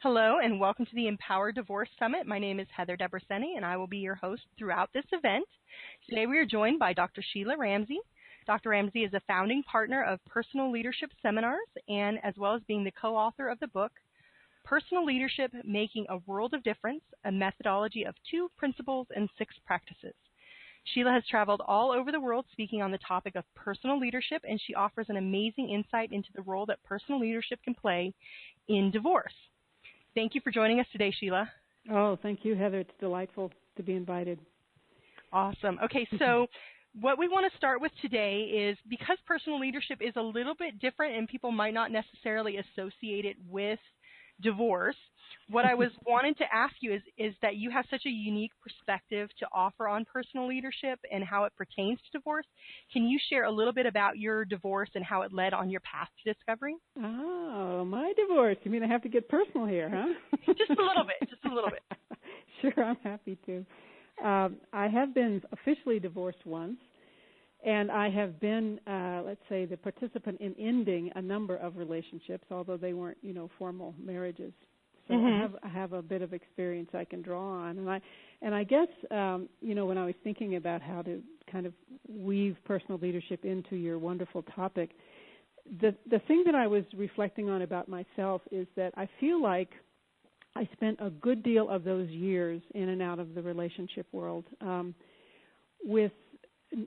Hello and welcome to the Empower Divorce Summit. My name is Heather Debreceni and I will be your host throughout this event. Today we are joined by Dr. Sheila Ramsey. Dr. Ramsey is a founding partner of Personal Leadership Seminars and as well as being the co-author of the book, Personal Leadership, Making a World of Difference, a methodology of 2 principles and 6 practices. Sheila has traveled all over the world speaking on the topic of personal leadership, and she offers an amazing insight into the role that personal leadership can play in divorce. Thank you for joining us today, Sheila. Oh, thank you, Heather. It's delightful to be invited. Awesome. Okay, so what we want to start with today is because personal leadership is a little bit different and people might not necessarily associate it with divorce, what I was wanting to ask you is that you have such a unique perspective to offer on personal leadership and how it pertains to divorce. Can you share a little bit about your divorce and how it led on your path to discovery? Oh, my divorce. You mean I have to get personal here, huh? Just a little bit, just a little bit. Sure, I'm happy to. I have been officially divorced once, and I have been, let's say, the participant in ending a number of relationships, although they weren't, formal marriages. So I have a bit of experience I can draw on, and I guess, when I was thinking about how to kind of weave personal leadership into your wonderful topic, the thing that I was reflecting on about myself is that I feel like I spent a good deal of those years in and out of the relationship world with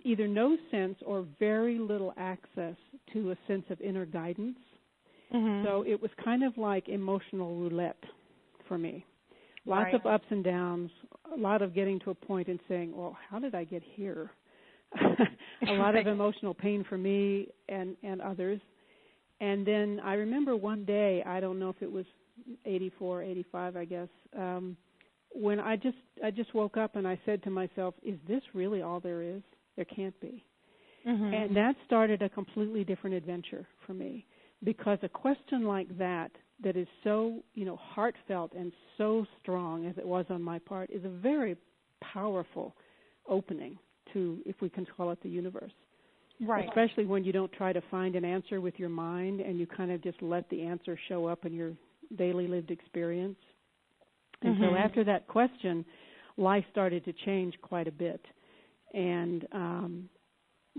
either no sense or very little access to a sense of inner guidance. So it was kind of like emotional roulette for me. Lots of ups and downs, a lot of getting to a point and saying, well, how did I get here? A lot of emotional pain for me and others. And then I remember one day, I don't know if it was 84, 85, I guess, when I just woke up and I said to myself, is this really all there is? There can't be. And that started a completely different adventure for me, because a question like that is so, heartfelt and so strong as it was on my part is a very powerful opening to, if we can call it, the universe. Right. Especially when you don't try to find an answer with your mind and you kind of just let the answer show up in your daily lived experience. And so after that question, life started to change quite a bit. And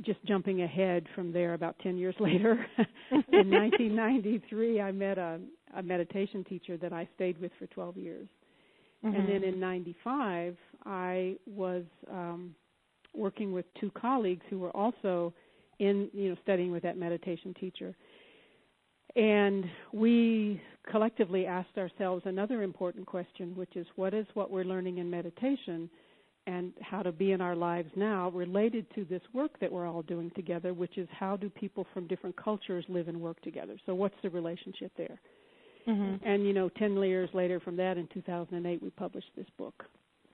just jumping ahead from there, about 10 years later, in 1993, I met a meditation teacher that I stayed with for 12 years. And then in 95, I was working with 2 colleagues who were also studying with that meditation teacher. And we collectively asked ourselves another important question, which is what we're learning in meditation and how to be in our lives now related to this work that we're all doing together, which is how do people from different cultures live and work together? So what's the relationship there? And, 10 years later from that, in 2008, we published this book.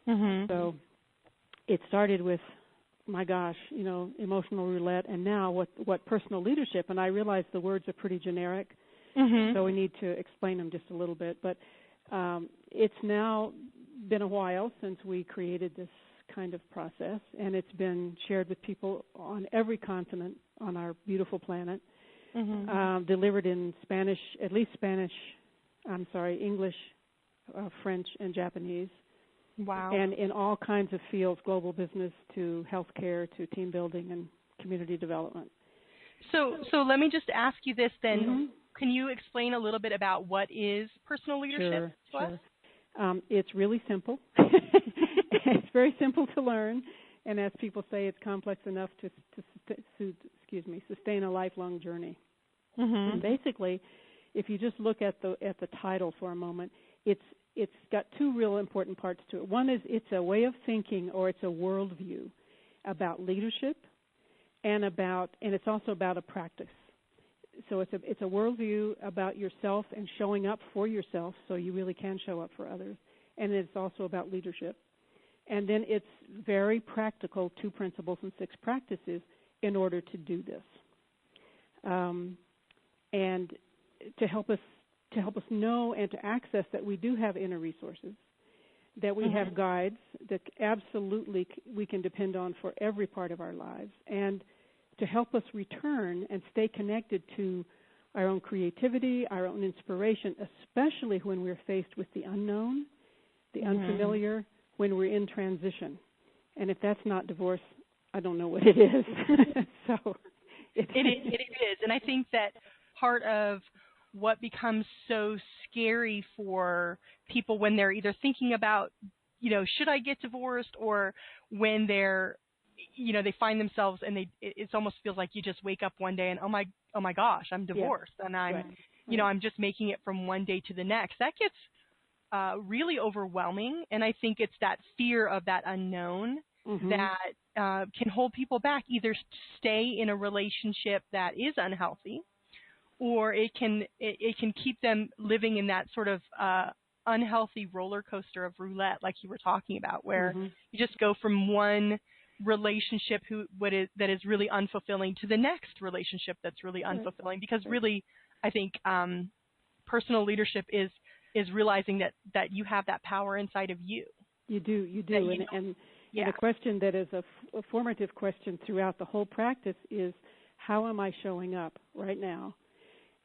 So it started with, my gosh, emotional roulette, and now what personal leadership, and I realize the words are pretty generic, so we need to explain them just a little bit. But it's now been a while since we created this kind of process, and it's been shared with people on every continent on our beautiful planet, delivered in Spanish, English, French, and Japanese. Wow. And in all kinds of fields, global business to healthcare to team building and community development. So let me just ask you this then. Can you explain a little bit about what is personal leadership to us? It's really simple. It's very simple to learn, and as people say, it's complex enough to sustain a lifelong journey. And basically, if you just look at the title for a moment, it's got 2 real important parts to it. One is it's a way of thinking, or it's a worldview about leadership, and it's also about a practice. So it's a worldview about yourself and showing up for yourself, so you really can show up for others. And it's also about leadership. And then it's very practical, 2 principles and 6 practices in order to do this. And to help us know and to access that we do have inner resources, that we have guides that absolutely we can depend on for every part of our lives, and to help us return and stay connected to our own creativity, our own inspiration, especially when we're faced with the unknown, the unfamiliar, when we're in transition. And if that's not divorce, I don't know what it is. So it is. And I think that part of what becomes so scary for people when they're either thinking about, should I get divorced, or when they're, they find themselves and it almost feels like you just wake up one day and, oh my gosh, I'm divorced. And I'm, I'm just making it from one day to the next. That gets really overwhelming. And I think it's that fear of that unknown that can hold people back, either stay in a relationship that is unhealthy, or it can keep them living in that sort of unhealthy roller coaster of roulette, like you were talking about, where you just go from one relationship that is really unfulfilling to the next relationship that's really unfulfilling. Because really, I think personal leadership is realizing that you have that power inside of you. You do. And the question that is a formative question throughout the whole practice is, how am I showing up right now?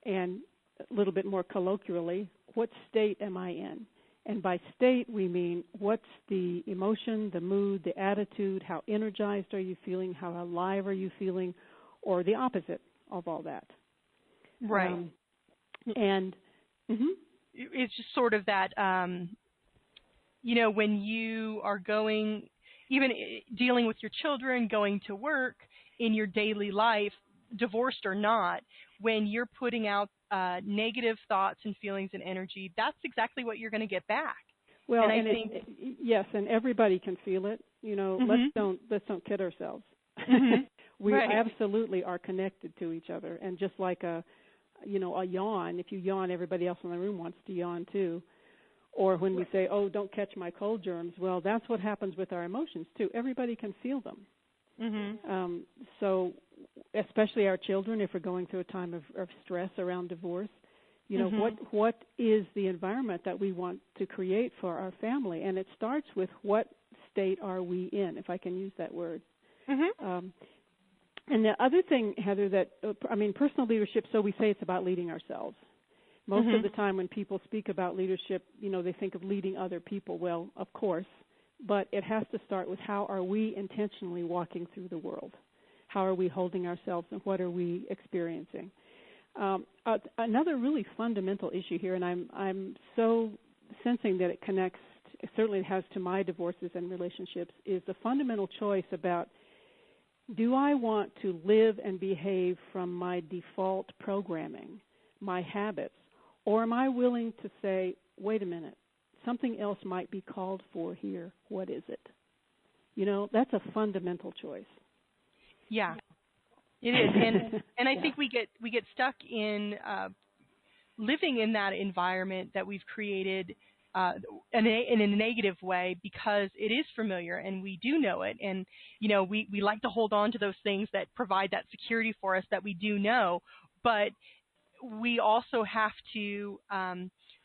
And a little bit more colloquially, what state am I in? And by state, we mean what's the emotion, the mood, the attitude, how energized are you feeling, how alive are you feeling, or the opposite of all that. Right. It's just sort of that, when you are going, even dealing with your children, going to work, in your daily life, divorced or not, when you're putting out negative thoughts and feelings and energy, that's exactly what you're going to get back. Well, and I think yes, and everybody can feel it. Let's don't kid ourselves. We absolutely are connected to each other, and just like a yawn, if you yawn, everybody else in the room wants to yawn too. Or when we say, "Oh, don't catch my cold germs," well, that's what happens with our emotions too. Everybody can feel them. So, especially our children, if we're going through a time of stress around divorce, what is the environment that we want to create for our family? And it starts with, what state are we in, if I can use that word. And the other thing, Heather, that, personal leadership, so we say it's about leading ourselves. Most of the time when people speak about leadership, they think of leading other people. Well, of course, but it has to start with, how are we intentionally walking through the world? How are we holding ourselves, and what are we experiencing? Another really fundamental issue here, and I'm so sensing that it connects, certainly it has to my divorces and relationships, is the fundamental choice about, do I want to live and behave from my default programming, my habits, or am I willing to say, wait a minute, something else might be called for here. What is it? That's a fundamental choice. Yeah, it is, and I think we get stuck in living in that environment that we've created in a negative way, because it is familiar and we do know it, and we like to hold on to those things that provide that security for us that we do know, but we also have to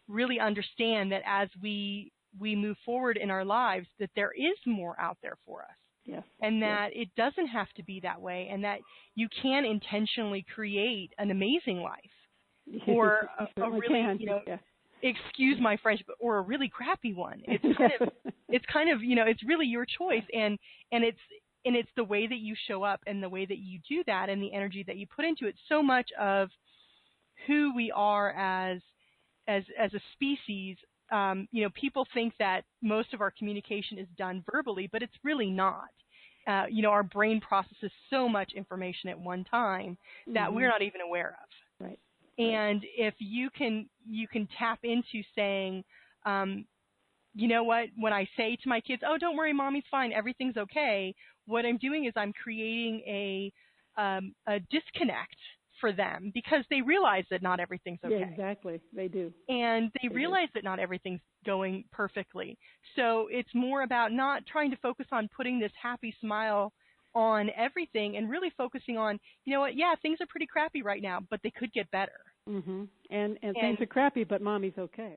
really understand that as we move forward in our lives, that there is more out there for us. Yes. And that it doesn't have to be that way, and that you can intentionally create an amazing life, or a really, excuse my French, or a really crappy one. It's kind of, it's really your choice, and it's the way that you show up and the way that you do that and the energy that you put into it. So much of who we are as a species. People think that most of our communication is done verbally, but it's really not. Our brain processes so much information at one time that we're not even aware of. Right. And if you can tap into saying, you know what, when I say to my kids, oh, don't worry, mommy's fine, everything's okay, what I'm doing is I'm creating a disconnect for them, because they realize that not everything's okay. Yeah, exactly. They do. And they realize that not everything's going perfectly. So it's more about not trying to focus on putting this happy smile on everything, and really focusing on, you know what, yeah, things are pretty crappy right now, but they could get better. And things are crappy, but mommy's okay.